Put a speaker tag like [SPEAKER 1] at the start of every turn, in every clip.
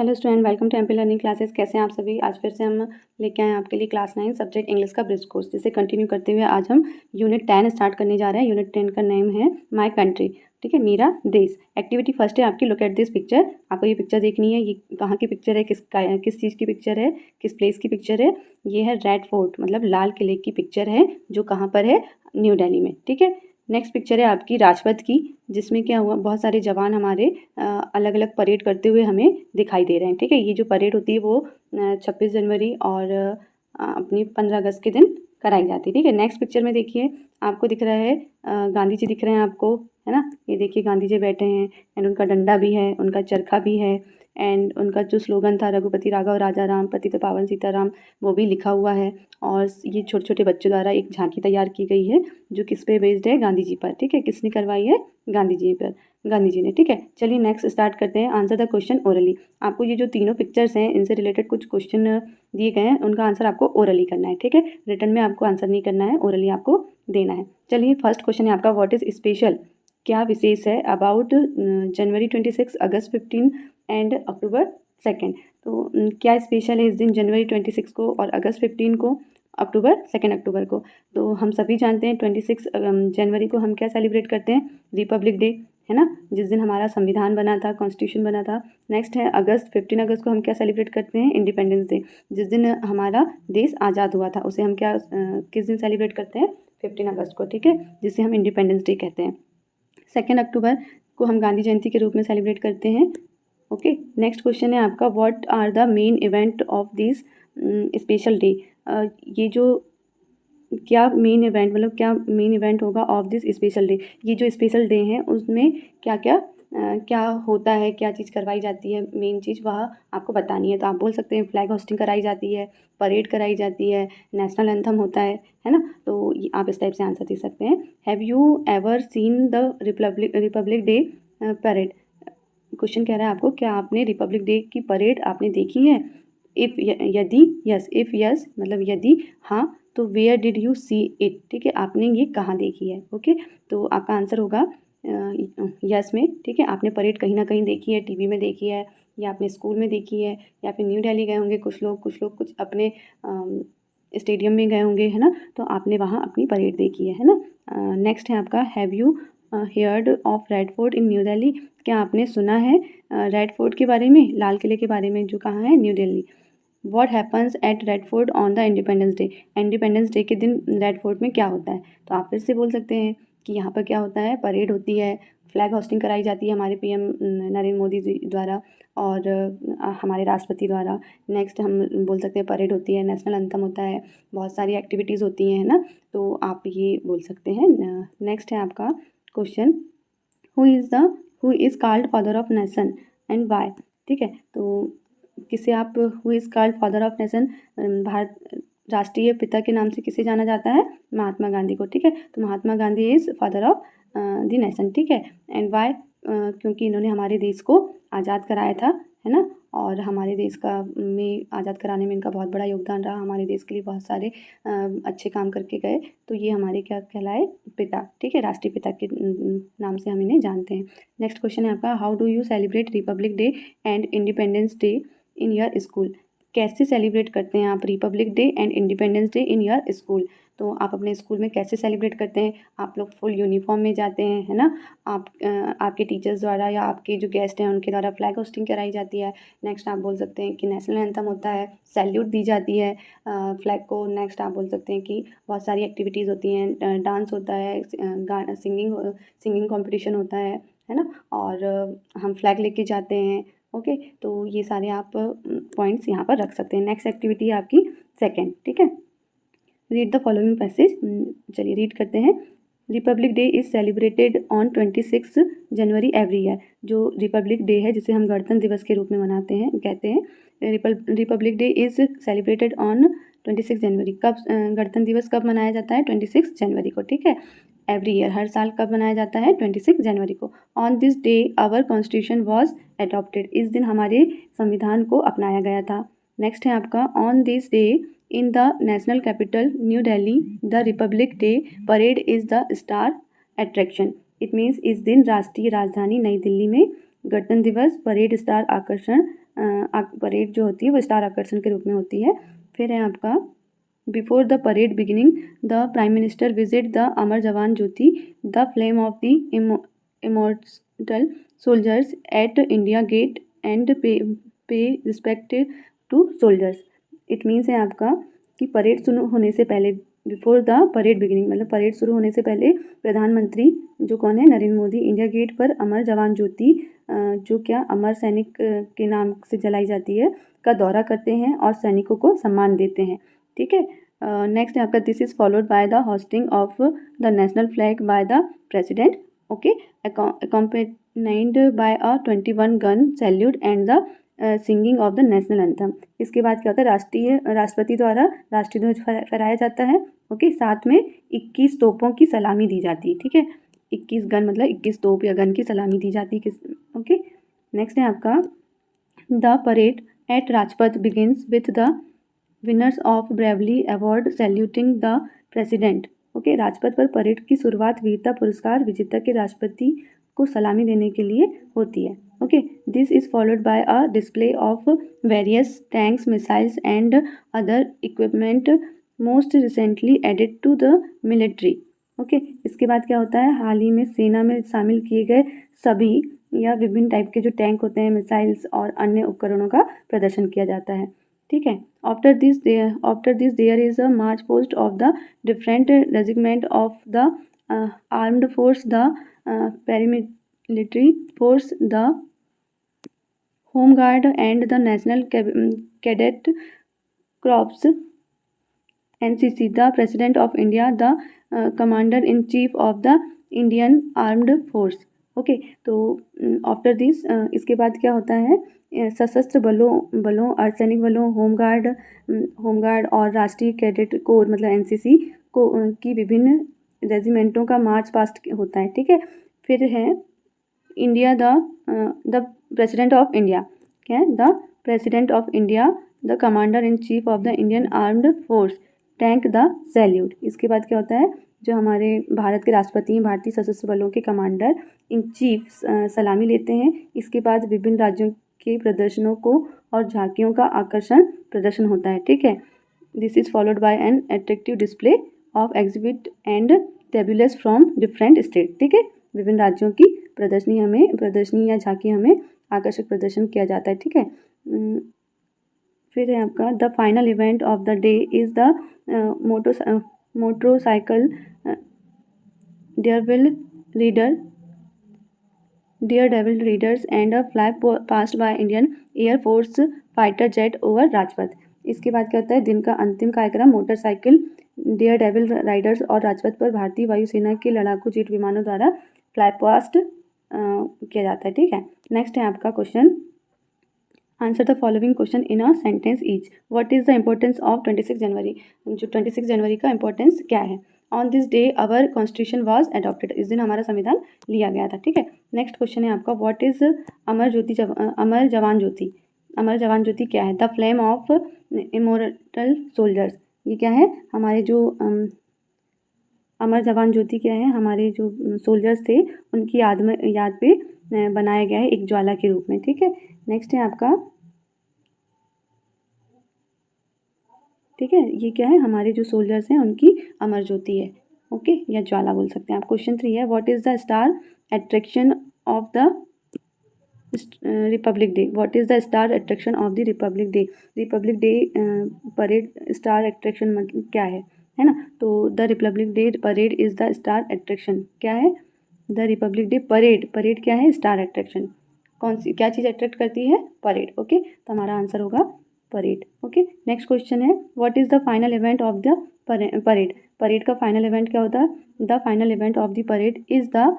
[SPEAKER 1] Hello student, welcome to MP learning classes. कैसे हैं आप सभी। आज फिर से हम लेके आए हैं आपके लिए क्लास 9 सब्जेक्ट इंग्लिश का ब्रिज कोर्स, जिसे कंटिन्यू करते हुए आज हम यूनिट 10 स्टार्ट करने जा रहे हैं। यूनिट 10 का नेम है माय कंट्री, ठीक है, मेरा देश। एक्टिविटी फर्स्ट है आपकी, लुक एट दिस पिक्चर। आपको ये पिक्चर देखनी है। ये कहाँ की पिक्चर है, किस चीज़ की पिक्चर है, किस प्लेस की पिक्चर है। ये है रेड फोर्ट, मतलब लाल किले की पिक्चर है, जो कहाँ पर है, न्यू दिल्ली में, ठीक है। नेक्स्ट पिक्चर है आपकी राजपथ की, जिसमें क्या हुआ, बहुत सारे जवान हमारे अलग अलग परेड करते हुए हमें दिखाई दे रहे हैं, ठीक है। ये जो परेड होती है वो 26 जनवरी और अपनी 15 अगस्त के दिन कराई जाती है, ठीक है। नेक्स्ट पिक्चर में देखिए, आपको दिख रहा है गांधी जी दिख रहे हैं आपको, है ना। ये देखिए गांधी जी बैठे हैं एंड उनका डंडा भी है, उनका चरखा भी है एंड उनका जो स्लोगन था रघुपति राघव राजा राम पतित पावन सीताराम, वो भी लिखा हुआ है। और ये छोटे छोटे बच्चों द्वारा एक झांकी तैयार की गई है, जो किस पे बेस्ड है, गांधी जी पर, ठीक है। किसने करवाई है, गांधी जी पर, गांधी जी ने, ठीक है। चलिए नेक्स्ट स्टार्ट करते हैं। Answer the question orally. आपको ये जो तीनों पिक्चर्स हैं, इनसे रिलेटेड कुछ क्वेश्चन दिए गए हैं, उनका आंसर आपको ओरली करना है, ठीक है। रिटन में आपको आंसर नहीं करना है, ओरली आपको देना है। चलिए फर्स्ट क्वेश्चन है आपका, व्हाट इज स्पेशल, क्या विशेष है about January 26, August 15 and October 2। तो क्या स्पेशल है इस दिन, जनवरी 26 को और अगस्त 15 को, अक्टूबर 2 अक्टूबर को। तो हम सभी जानते हैं 26 जनवरी को हम क्या सेलिब्रेट करते हैं, रिपब्लिक डे, है ना, जिस दिन हमारा संविधान बना था, कॉन्स्टिट्यूशन बना था। नेक्स्ट है अगस्त, 15 अगस्त को हम क्या सेलिब्रेट करते हैं, इंडिपेंडेंस डे, जिस दिन हमारा देश आज़ाद हुआ था, उसे हम क्या किस दिन सेलिब्रेट करते हैं, 15 अगस्त को, ठीक है, जिसे हम इंडिपेंडेंस डे कहते हैं। 2 अक्टूबर को हम गांधी जयंती के रूप में सेलिब्रेट करते हैं। ओके, नेक्स्ट क्वेश्चन है आपका, what are the main event of this special day. ये जो क्या मेन इवेंट, मतलब क्या मेन इवेंट होगा ऑफ दिस स्पेशल डे, ये जो स्पेशल डे है उसमें क्या क्या क्या होता है, क्या चीज़ करवाई जाती है, मेन चीज़ वह आपको बतानी है। तो आप बोल सकते हैं फ्लैग होस्टिंग कराई जाती है, परेड कराई जाती है, नेशनल एंथम होता है ना। तो आप इस टाइप से आंसर दे सकते हैं। Have you ever seen the Republic day parade. Question कह रहा है आपको, क्या आपने रिपब्लिक डे की परेड आपने देखी है। इफ़ यदि यस, इफ़ यस मतलब यदि हाँ, तो where did you see it, ठीक है, आपने ये कहाँ देखी है। ओके, तो आपका आंसर होगा यस में, ठीक है। आपने परेड कहीं ना कहीं देखी है, टीवी में देखी है, या आपने स्कूल में देखी है, या फिर न्यू दिल्ली गए होंगे कुछ लोग कुछ अपने स्टेडियम में गए होंगे, है ना, तो आपने वहाँ अपनी परेड देखी है ना। नेक्स्ट है आपका, have you heard of red fort in new Delhi. क्या आपने सुना है रेड फोर्ट के बारे में, लाल किले के बारे में, जो कहाँ है, new Delhi. What happens at red fort on the independence day. Independence day के दिन रेड फोर्ट में क्या होता है। तो आप फिर से बोल सकते हैं कि यहाँ पर क्या होता है, परेड होती है, फ्लैग होस्टिंग कराई जाती है हमारे पीएम नरेंद्र मोदी जी द्वारा और हमारे राष्ट्रपति द्वारा। नेक्स्ट हम बोल सकते हैं परेड होती है, नेशनल एंथम होता है, बहुत सारी एक्टिविटीज़ होती हैं, है ना। तो आप ये बोल सकते हैं। नेक्स्ट है आपका question, who is called father of nation and why, ठीक है। तो किसे आप, who is called father of nation, Bharat राष्ट्रीय पिता के नाम से किसे जाना जाता है, महात्मा गांधी को, ठीक है। तो Mahatma Gandhi is father of the nation, ठीक है। एंड वाई, क्योंकि इन्होंने हमारे देश को आज़ाद कराया था, है ना, और हमारे देश का में आज़ाद कराने में इनका बहुत बड़ा योगदान रहा, हमारे देश के लिए बहुत सारे अच्छे काम करके गए। तो ये हमारे क्या कहलाए, पिता, ठीक है, राष्ट्रीय पिता के नाम से हम इन्हें जानते हैं। नेक्स्ट क्वेश्चन है आपका, how do you celebrate Republic day and independence day in your school. कैसे सेलिब्रेट करते हैं आप Republic day and independence day in your school. तो आप अपने स्कूल में कैसे सेलिब्रेट करते हैं, आप लोग फुल यूनिफॉर्म में जाते हैं, है ना, आप आपके टीचर्स द्वारा या आपके जो गेस्ट हैं उनके द्वारा फ्लैग होस्टिंग कराई जाती है। नेक्स्ट आप बोल सकते हैं कि नेशनल एंथम होता है, सैल्यूट दी जाती है फ्लैग को। नेक्स्ट आप बोल सकते हैं कि बहुत सारी एक्टिविटीज़ होती हैं, डांस होता है, सिंगिंग कॉम्पिटिशन होता है ना, और हम फ्लैग लेके जाते हैं। ओके, तो ये सारे आप पॉइंट्स यहाँ पर रख सकते हैं। नेक्स्ट एक्टिविटी है आपकी सेकंड, ठीक है। Read the following passage. चलिए रीड करते हैं। Republic day is celebrated on 26 January every year. जो रिपब्लिक डे है, जिसे हम गणतंत्र दिवस के रूप में मनाते हैं, कहते हैं, Republic day is celebrated on 26 जनवरी। कब गणतंत्र दिवस कब मनाया जाता है, 26 जनवरी को, ठीक है। एवरी ईयर, हर साल कब मनाया जाता है, 26 जनवरी को। On this day our constitution was adopted. इस दिन हमारे संविधान को अपनाया गया था। नेक्स्ट है आपका, on this day in the national capital new Delhi the Republic day parade is the star attraction. It means इस दिन राष्ट्रीय राजधानी नई दिल्ली में गणतंत्र दिवस परेड स्टार आकर्षण परेड जो होती है वो स्टार आकर्षण के रूप में होती है। फिर है आपका before the parade beginning the prime minister visit the Amar Jawan Jyoti the flame of the immortal soldiers at India Gate and pay respect to soldiers. It means है आपका कि परेड शुरू होने से पहले, बिफोर द परेड बिगिनिंग मतलब परेड शुरू होने से पहले प्रधानमंत्री जो कौन है, नरेंद्र मोदी, इंडिया गेट पर अमर जवान ज्योति जो क्या अमर सैनिक के नाम से जलाई जाती है का दौरा करते हैं और सैनिकों को सम्मान देते हैं। ठीक है। नेक्स्ट है आपका this is followed by the hosting of the national flag by the president. Okay, accompanied by a 21 gun salute and the singing of the national anthem. इसके बाद क्या होता है, राष्ट्रपति द्वारा राष्ट्रीय ध्वज फहराया जाता है। ओके, साथ में 21 तोपों की सलामी दी जाती है। ठीक है, 21 गन मतलब 21 तोप या गन की सलामी दी जाती है। ओके, नेक्स्ट है आपका the parade at Rajpath begins with the winners of bravery award saluting the president. Okay, Rajpath पर परेड की शुरुआत वीरता पुरस्कार विजेता के राष्ट्रपति को सलामी देने के लिए होती है। Okay, this is followed by a display of various tanks, missiles and other equipment most recently added to the military. Okay, इसके बाद क्या होता है, हाल ही में सेना में शामिल किए गए सभी या विभिन्न टाइप के जो टैंक होते हैं, मिसाइल्स और अन्य उपकरणों का प्रदर्शन किया जाता है। ठीक है। After this there is a march post of the different regiment of the armed force, the paramilitary force, the home guard and the national cadet crops, NCC, the President of India, the Commander in Chief of the Indian Armed Force। Okay, तो after this इसके बाद क्या होता है, सशस्त्र बलों अर्धसैनिक बलों, होमगार्ड और राष्ट्रीय कैडेट कोर मतलब NCC को की विभिन्न रेजिमेंटों का मार्च पास्ट होता है। ठीक है। फिर है India the president of India, क्या है, the president of India, the commander in chief of the Indian armed force tank the salute. इसके बाद क्या होता है, जो हमारे भारत के राष्ट्रपति हैं, भारतीय सशस्त्र बलों के कमांडर इन चीफ सलामी लेते हैं। इसके बाद विभिन्न राज्यों के प्रदर्शनों को और झांकियों का आकर्षण प्रदर्शन होता है। ठीक है। This is followed by an attractive display of exhibit and tableaux from different state. ठीक है, विभिन्न राज्यों की प्रदर्शनी या झांकी हमें आकर्षक प्रदर्शन किया जाता है। ठीक है। फिर है आपका the final event of the day is the motorcycle Daredevil readers and a flag passed by Indian air force fighter jet over Rajpath. इसके बाद क्या होता है, दिन का अंतिम कार्यक्रम मोटरसाइकिल डेयरडेविल राइडर्स और राजपथ पर भारतीय वायुसेना के लड़ाकू जेट विमानों द्वारा फ्लैग पास्ट किया जाता है। ठीक है। नेक्स्ट है आपका question, answer the following question in a sentence each. What is the importance of 26 जनवरी। जो 26 जनवरी का इम्पोर्टेंस क्या है। On this day our constitution was adopted. इस दिन हमारा संविधान लिया गया था। ठीक है। नेक्स्ट क्वेश्चन है आपका, व्हाट इज अमर जवान ज्योति। अमर जवान ज्योति क्या है। The flame of immortal soldiers. ये क्या है, हमारे जो अमर जवान ज्योति क्या है, हमारे जो सोल्जर्स थे उनकी याद पे बनाया गया है एक ज्वाला के रूप में। ठीक है। नेक्स्ट है आपका, ठीक है, ये क्या है, हमारे जो सोल्जर्स हैं उनकी अमर ज्योति है। ओके, या ज्वाला बोल सकते हैं आप। क्वेश्चन 3 है, what is the star attraction of the Republic day. What is the star attraction of the Republic day. Republic day parade star attraction मतलब क्या है ना। तो the Republic day parade is the star attraction. क्या है, the Republic day parade क्या है, star attraction. कौन सी क्या चीज़ अट्रैक्ट करती है, परेड। ओके, तो हमारा आंसर होगा परेड। ओके, नेक्स्ट क्वेश्चन है, what is the final event of the parade. Parade का फाइनल इवेंट क्या होता है। The final event of the parade is the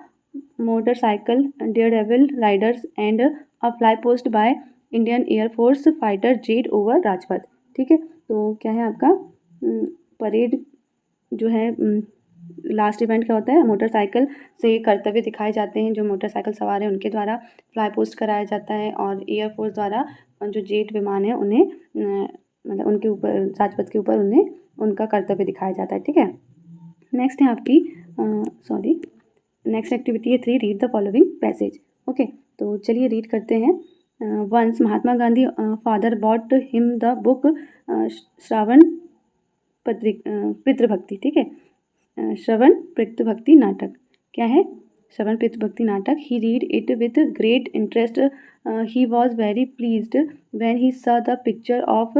[SPEAKER 1] motorcycle Daredevil Riders and a fly post by Indian air force fighter jet over Rajpath. ठीक है। तो क्या है आपका परेड जो है, लास्ट इवेंट क्या होता है, मोटरसाइकिल से कर्तव्य दिखाए जाते हैं, जो मोटरसाइकिल सवार हैं उनके द्वारा फ्लाई पोस्ट कराया जाता है और एयरफोर्स द्वारा जो जेट विमान है उन्हें मतलब उनके ऊपर राजपथ के ऊपर उन्हें उनका कर्तव्य दिखाया जाता है। ठीक है। नेक्स्ट है आपकी नेक्स्ट एक्टिविटी है 3, read the following passage. Okay, तो चलिए रीड करते हैं। Once Mahatma Gandhi father bought him the book Shravan Pitribhakti, ठीक है, श्रवण पितृभक्ति नाटक क्या है, श्रवण पितृभक्ति नाटक। He read it with great interest, he was very pleased when he saw the picture of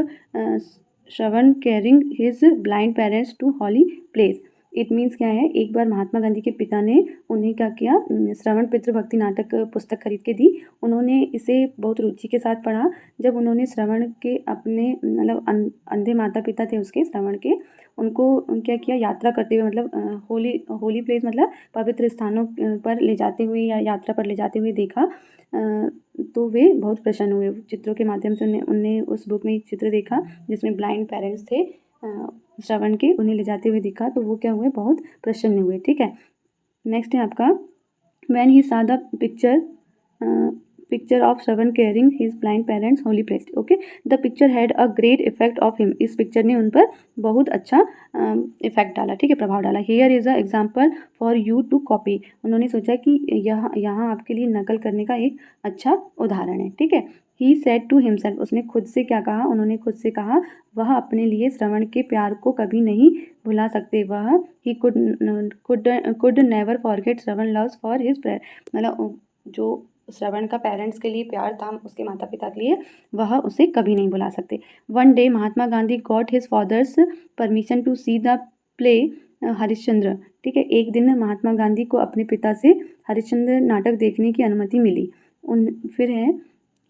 [SPEAKER 1] Shravan carrying his blind parents to holy place. It means क्या है, एक बार महात्मा गांधी के पिता ने उन्हें क्या किया, श्रवण पितृभक्ति नाटक पुस्तक खरीद के दी। उन्होंने इसे बहुत रुचि के साथ पढ़ा। जब उन्होंने श्रवण के अपने मतलब अंधे माता पिता थे उसके श्रवण के, उनको क्या किया, यात्रा करते हुए मतलब होली प्लेस मतलब पवित्र स्थानों पर ले जाते हुए या यात्रा पर ले जाते हुए देखा, तो वे बहुत प्रसन्न हुए। चित्रों के माध्यम से उन्हें उस बुक में एक चित्र देखा जिसमें ब्लाइंड पेरेंट्स थे श्रवण के, उन्हें ले जाते हुए दिखा, तो वो क्या हुए, बहुत प्रसन्न हुए, ठीक है। नेक्स्ट है आपका when he saw the picture of Shravan carrying his blind parents holy place, okay, the picture had a great effect of him, इस पिक्चर ने उन पर बहुत अच्छा इफेक्ट डाला, ठीक है, प्रभाव डाला। Here is a example for you to copy, उन्होंने सोचा कि यहाँ आपके लिए नकल करने का एक अच्छा उदाहरण है, ठीक है। ही सेड टू हिमसेल्फ, उसने खुद से क्या कहा, उन्होंने खुद से कहा, वह अपने लिए श्रवण के प्यार को कभी नहीं भुला सकते। वह he could never forget Shravan loves for his prayer, मतलब जो श्रवण का पेरेंट्स के लिए प्यार था, उसके माता पिता के लिए, वह उसे कभी नहीं भुला सकते। One day Mahatma Gandhi got his father's permission to see the play Harishchandra, ठीक है, एक दिन महात्मा गांधी को अपने पिता से हरिश्चंद्र नाटक देखने की अनुमति मिली। फिर है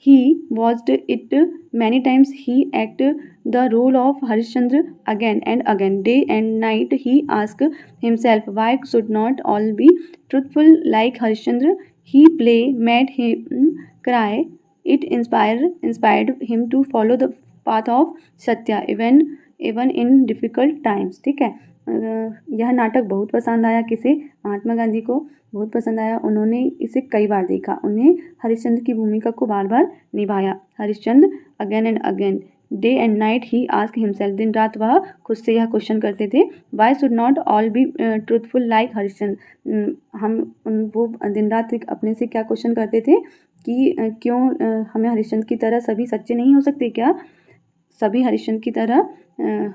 [SPEAKER 1] he watched it many times, he acted the role of Harishchandra again and again, day and night he asked himself why should not all be truthful like Harishchandra. He play made him cry, it inspired him to follow the path of Satya even in difficult times, ठीक है। यह नाटक बहुत पसंद आया, किसे, महात्मा गांधी को बहुत पसंद आया। उन्होंने इसे कई बार देखा, उन्हें हरिश्चंद्र की भूमिका को बार बार निभाया, Harishchandra again and again, day and night he ask himself, दिन रात वह खुद से यह क्वेश्चन करते थे, why should not all be truthful like Harishchandra, वो दिन रात अपने से क्या क्वेश्चन करते थे कि क्यों हमें हरिश्चंद्र की तरह सभी सच्चे नहीं हो सकते, क्या सभी हरिश्चंद्र की तरह,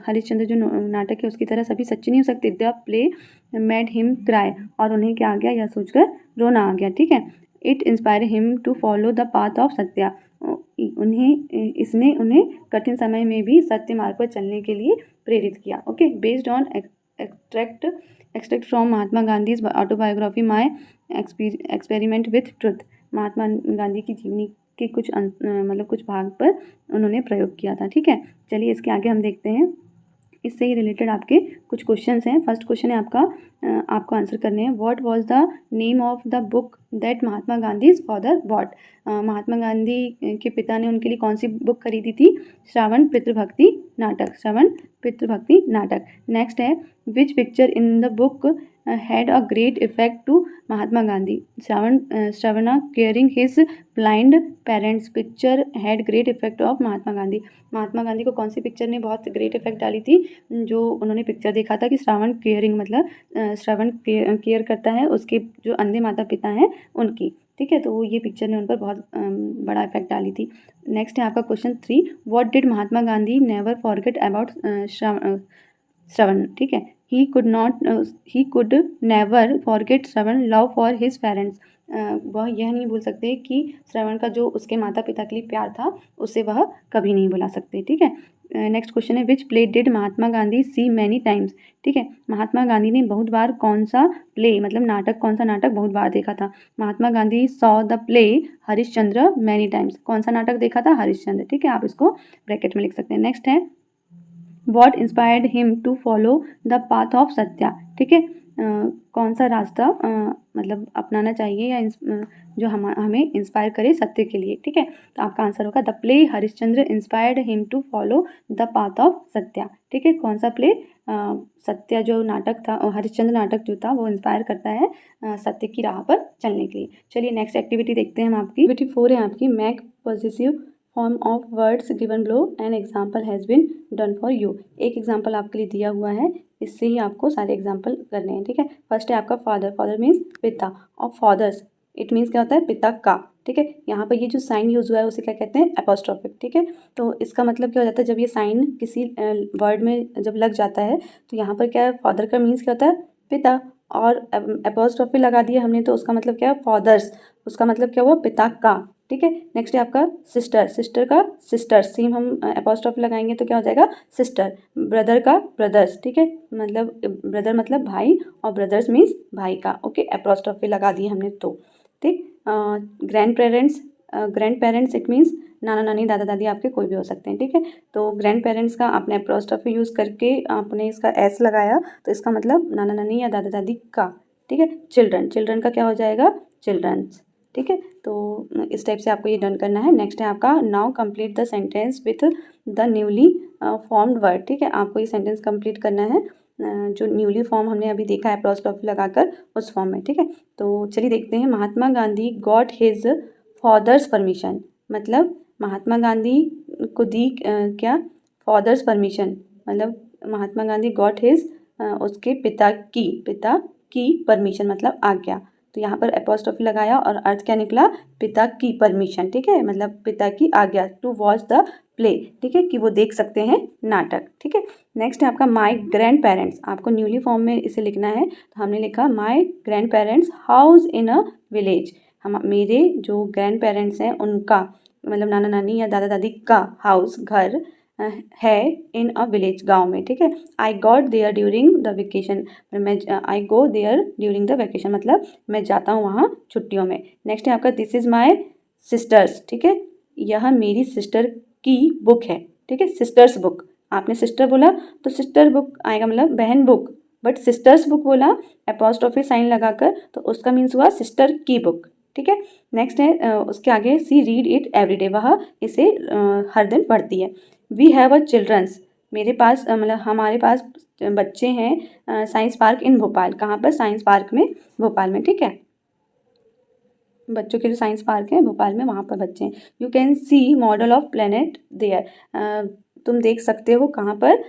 [SPEAKER 1] हरिश्चंद्र जो नाटक है उसकी तरह सभी सच्चे नहीं हो सकते। The play made him cry, और उन्हें क्या आ गया, यह सोचकर रोना आ गया, ठीक है। It inspire him to follow the path of satya, इसने उन्हें कठिन समय में भी सत्य मार्ग पर चलने के लिए प्रेरित किया, okay. Based on extract from Mahatma Gandhi autobiography my experiment with truth, Mahatma Gandhi की जीवनी के कुछ मतलब कुछ भाग पर उन्होंने प्रयोग किया था, ठीक है। चलिए इसके आगे हम देखते हैं, इससे ही रिलेटेड आपके कुछ क्वेश्चंस हैं। फर्स्ट क्वेश्चन है आपका, आपको आंसर करने हैं। What was the name of the book that Mahatma Gandhi's father bought, Mahatma Gandhi के पिता ने उनके लिए कौन सी बुक खरीदी थी, श्रवण पितृभक्ति नाटक, श्रवण पितृभक्ति नाटक। नेक्स्ट है which picture in the book had a great effect to Mahatma Gandhi, Shravana caring his blind parents picture had great effect of Mahatma Gandhi, Mahatma Gandhi को कौन सी पिक्चर ने बहुत ग्रेट इफेक्ट डाली थी, जो उन्होंने पिक्चर देखा था कि श्रवण केयरिंग मतलब श्रवण केयर करता है उसके जो अंधे माता पिता हैं उनकी, ठीक है, तो वो ये पिक्चर ने उन पर बहुत बड़ा इफेक्ट डाली थी। नेक्स्ट है आपका question 3, what did Mahatma Gandhi never forget about Shravan, ठीक है, he could never forget Shravan love for his parents, वह यह नहीं भूल सकते कि श्रवण का जो उसके माता पिता के लिए प्यार था उसे वह कभी नहीं भुला सकते, ठीक है। नेक्स्ट क्वेश्चन है which play did Mahatma Gandhi see many times, ठीक है, महात्मा गांधी ने बहुत बार कौन सा प्ले मतलब नाटक, कौन सा नाटक बहुत बार देखा था, Mahatma Gandhi saw the play Harishchandra many times, कौन सा नाटक देखा था, हरिश्चंद्र, ठीक है, आप इसको ब्रैकेट में लिख सकते हैं। नेक्स्ट है what inspired him to follow the path of satya, ठीक है, कौन सा रास्ता मतलब अपनाना चाहिए या जो हमें इंस्पायर करे सत्य के लिए, ठीक है, तो आपका आंसर होगा the play Harishchandra inspired him to follow the path of satya, ठीक है, कौन सा प्ले, सत्या जो नाटक था, हरिश्चंद्र नाटक जो था वो इंस्पायर करता है सत्य की राह पर चलने के लिए। चलिए नेक्स्ट एक्टिविटी देखते हैं हम आपकी। एक्टिविटी 4 है आपकी, make positive form of words given below an example has been done for you, एक एग्जाम्पल आपके लिए दिया हुआ है, इससे ही आपको सारे एग्जाम्पल करने हैं, ठीक है। फर्स्ट है आपका फादर, फादर मीन्स पिता, और फादर्स इट मीन्स क्या होता है, पिता का। ठीक है, यहाँ पर ये जो साइन यूज़ हुआ है उसे क्या कहते हैं, एपोस्ट्रोफिक। ठीक है, तो इसका मतलब क्या हो जाता है, जब ये साइन किसी वर्ड में जब लग जाता है तो यहाँ पर क्या है, फादर का मीन्स क्या होता है, पिता, और एपोस्ट्रोफी लगा दिया हमने तो उसका मतलब क्या है, फादर्स, उसका मतलब क्या हुआ, पिता का। ठीक है, नेक्स्ट है आपका सिस्टर, सिस्टर का सिस्टर, सेम हम एपोस्ट्रोफी लगाएंगे तो क्या हो जाएगा, सिस्टर। ब्रदर का ब्रदर्स। ठीक है, मतलब ब्रदर मतलब भाई और ब्रदर्स मीन्स भाई का। ओके, एपोस्ट्रोफी लगा दी हमने तो। ठीक, grand parents, grand parents it means नाना नानी दादा दादी आपके कोई भी हो सकते हैं। ठीक है, तो ग्रैंड पेरेंट्स का आपने एपोस्ट्रोफी यूज़ करके आपने इसका एस लगाया तो इसका मतलब नाना नानी या दादा दादी का। ठीक है, चिल्ड्रन, चिल्ड्रन का क्या हो जाएगा, चिल्ड्रंस। ठीक है, तो इस टाइप से आपको ये डन करना है। नेक्स्ट है आपका now complete the sentence with the newly formed word. ठीक है, आपको ये सेंटेंस कंप्लीट करना है जो न्यूली फॉर्म हमने अभी देखा है एपोस्ट्रोफी लगाकर उस फॉर्म में। ठीक है, तो चलिए देखते हैं। Mahatma Gandhi got his father's permission, मतलब महात्मा गांधी को दी क्या, फादर्स परमिशन, मतलब महात्मा गांधी गॉट हिज उसके पिता की परमिशन मतलब आज्ञा। तो यहाँ पर एपोस्ट्रोफी लगाया और अर्थ क्या निकला, पिता की परमिशन। ठीक है, मतलब पिता की आज्ञा, टू वॉच द प्ले। ठीक है, कि वो देख सकते हैं नाटक। ठीक है, नेक्स्ट है आपका माय ग्रैंड पेरेंट्स, आपको न्यूली फॉर्म में इसे लिखना है तो हमने लिखा my grand parents house in a village. हम मेरे जो ग्रैंड पेरेंट्स हैं उनका मतलब नाना नानी या दादा दादी का हाउस घर है इन अ विलेज, गांव में। ठीक है, I got there during the vacation, मैं I go there during the vacation मतलब मैं जाता हूँ वहाँ छुट्टियों में। नेक्स्ट है आपका दिस इज़ माई सिस्टर्स। ठीक है, यह मेरी सिस्टर की बुक है। ठीक है, सिस्टर्स बुक, आपने सिस्टर बोला तो सिस्टर बुक आएगा मतलब बहन बुक, बट सिस्टर्स बुक बोला एपोस्ट्रोफी साइन लगाकर तो उसका मीन्स हुआ सिस्टर की बुक। ठीक है, नेक्स्ट है उसके आगे सी रीड इट एवरीडे, वह इसे हर दिन पढ़ती है। वी हैव अ चिल्ड्रंस, मेरे पास मतलब हमारे पास बच्चे हैं साइंस पार्क इन भोपाल, कहाँ पर, साइंस पार्क में भोपाल में। ठीक है, बच्चों के जो साइंस पार्क है भोपाल में वहाँ पर बच्चे हैं। You can see model of planet there, तुम देख सकते हो कहाँ पर,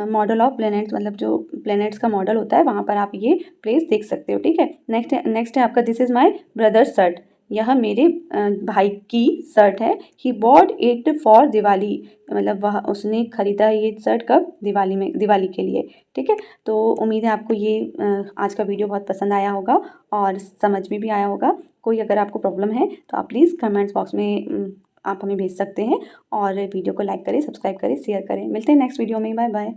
[SPEAKER 1] मॉडल ऑफ प्लेनेट्स मतलब जो प्लेनेट्स का मॉडल होता है वहाँ पर आप ये प्लेस देख सकते हो। ठीक है, नेक्स्ट है आपका this is my brothers shirt, यह मेरे भाई की शर्ट है। He bought it for Diwali, मतलब वह उसने खरीदा ये शर्ट कब, दिवाली में, दिवाली के लिए। ठीक है, तो उम्मीद है आपको ये आज का वीडियो बहुत पसंद आया होगा और समझ में भी आया होगा। कोई अगर आपको प्रॉब्लम है तो आप प्लीज़ कमेंट्स बॉक्स में आप हमें भेज सकते हैं और वीडियो को लाइक करें, सब्सक्राइब करें, शेयर करें। मिलते हैं नेक्स्ट वीडियो में, बाय बाय।